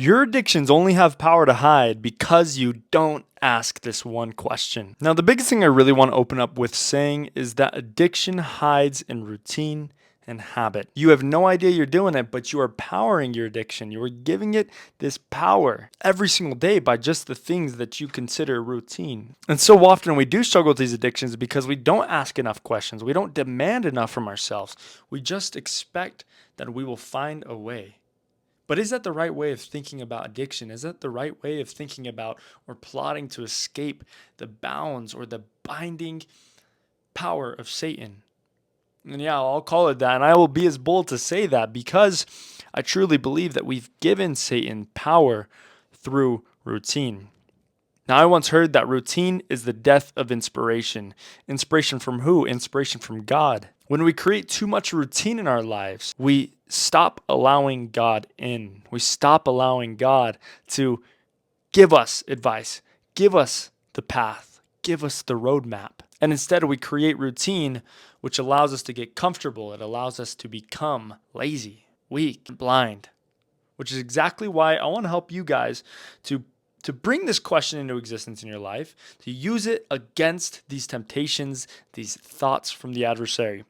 Your addictions only have power to hide because you don't ask this one question. Now, the biggest thing I really want to open up with saying is that addiction hides in routine and habit. You have no idea you're doing it, but you are powering your addiction. You are giving it this power every single day by just the things that you consider routine. And so often we do struggle with these addictions because we don't ask enough questions. We don't demand enough from ourselves. We just expect that we will find a way. But is that the right way of thinking about addiction? Is that the right way of thinking about or plotting to escape the bounds or the binding power of Satan? And yeah, I'll call it that. And I will be as bold to say that because I truly believe that we've given Satan power through routine. Now, I once heard that routine is the death of inspiration. Inspiration from who? Inspiration from God. When we create too much routine in our lives, we stop allowing God in. We stop allowing God to give us advice, give us the path, give us the roadmap. And instead, we create routine, which allows us to get comfortable. It allows us to become lazy, weak, blind, which is exactly why I want to help you guys to bring this question into existence in your life, to use it against these temptations, these thoughts from the adversary.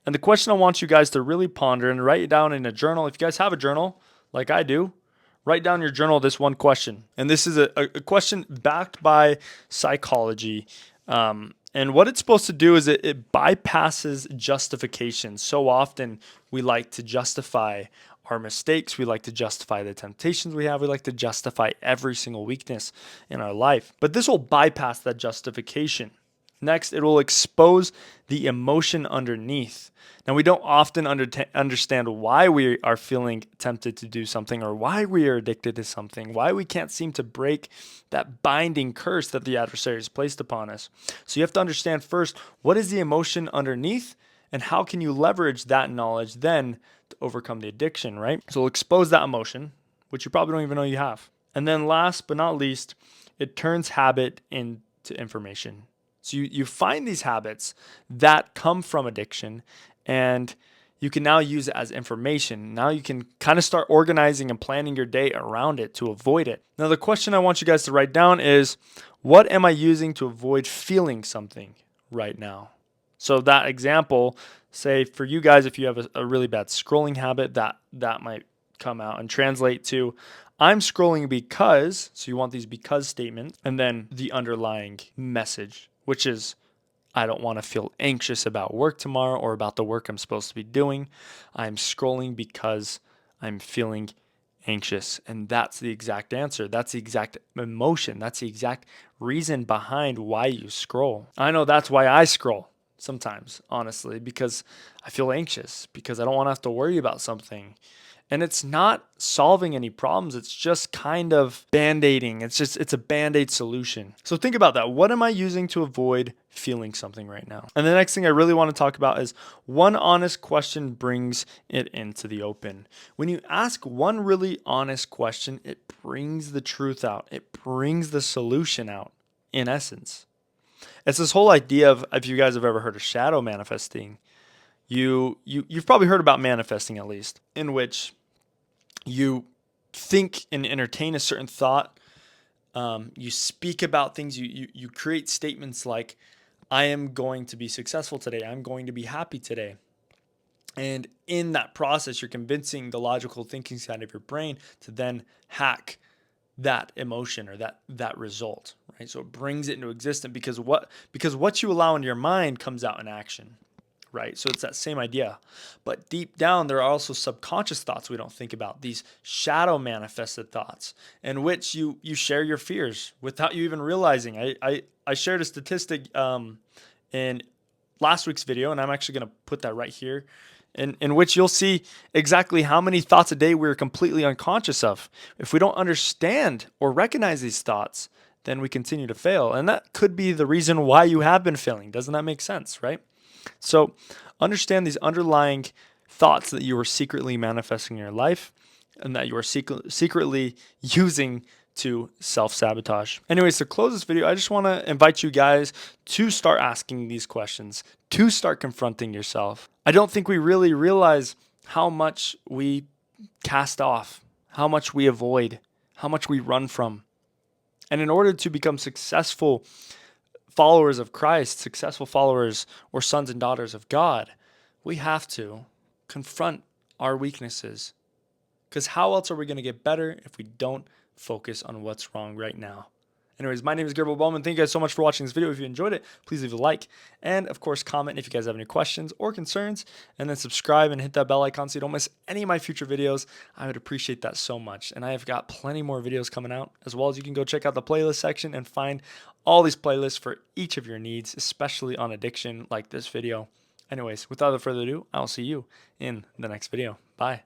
And the question I want you guys to really ponder and write it down in a journal. If you guys have a journal, like I do, write down your journal this one question. And this is a question backed by psychology. And what it's supposed to do is it bypasses justification. So often we like to justify our mistakes. We like to justify the temptations we have. We like to justify every single weakness in our life. But this will bypass that justification. Next, it will expose the emotion underneath. Now, we don't often understand why we are feeling tempted to do something or why we are addicted to something, why we can't seem to break that binding curse that the adversary has placed upon us. So you have to understand first, what is the emotion underneath and how can you leverage that knowledge then to overcome the addiction, right? So we'll expose that emotion, which you probably don't even know you have. And then last but not least, it turns habit into information. So you find these habits that come from addiction and you can now use it as information. Now you can kind of start organizing and planning your day around it to avoid it. Now the question I want you guys to write down is, what am I using to avoid feeling something right now? So that example, say for you guys, if you have a really bad scrolling habit, that might come out and translate to, I'm scrolling because, so you want these because statements, and then the underlying message, which is, I don't want to feel anxious about work tomorrow or about the work I'm supposed to be doing. I'm scrolling because I'm feeling anxious. And that's the exact answer. That's the exact emotion. That's the exact reason behind why you scroll. I know that's why I scroll sometimes, honestly, because I feel anxious, because I don't want to have to worry about something. And it's not solving any problems. It's just kind of band-aiding. It's a band-aid solution. So think about that. What am I using to avoid feeling something right now? And the next thing I really want to talk about is one honest question brings it into the open. When you ask one really honest question, it brings the truth out. It brings the solution out, in essence. It's this whole idea of, if you guys have ever heard of shadow manifesting, you've probably heard about manifesting at least, in which you think and entertain a certain thought. You speak about things. You create statements like, I am going to be successful today. I'm going to be happy today. And in that process, you're convincing the logical thinking side of your brain to then hack that emotion or that result, right? So it brings it into existence because what you allow into your mind comes out in action. Right? So it's that same idea. But deep down, there are also subconscious thoughts we don't think about, these shadow manifested thoughts in which you share your fears without you even realizing. I shared a statistic in last week's video, and I'm actually going to put that right here, in which you'll see exactly how many thoughts a day we're completely unconscious of. If we don't understand or recognize these thoughts, then we continue to fail. And that could be the reason why you have been failing. Doesn't that make sense, right? So understand these underlying thoughts that you are secretly manifesting in your life and that you are secretly using to self-sabotage. Anyways, to close this video, I just want to invite you guys to start asking these questions, to start confronting yourself. I don't think we really realize how much we cast off, how much we avoid, how much we run from. And in order to become successful followers of Christ, successful followers or sons and daughters of God, we have to confront our weaknesses. Because how else are we going to get better if we don't focus on what's wrong right now? Anyways, my name is Gerbil Bowman. Thank you guys so much for watching this video. If you enjoyed it, please leave a like. And of course, comment if you guys have any questions or concerns. And then subscribe and hit that bell icon so you don't miss any of my future videos. I would appreciate that so much. And I have got plenty more videos coming out, as well as you can go check out the playlist section and find all these playlists for each of your needs, especially on addiction like this video. Anyways, without further ado, I'll see you in the next video. Bye.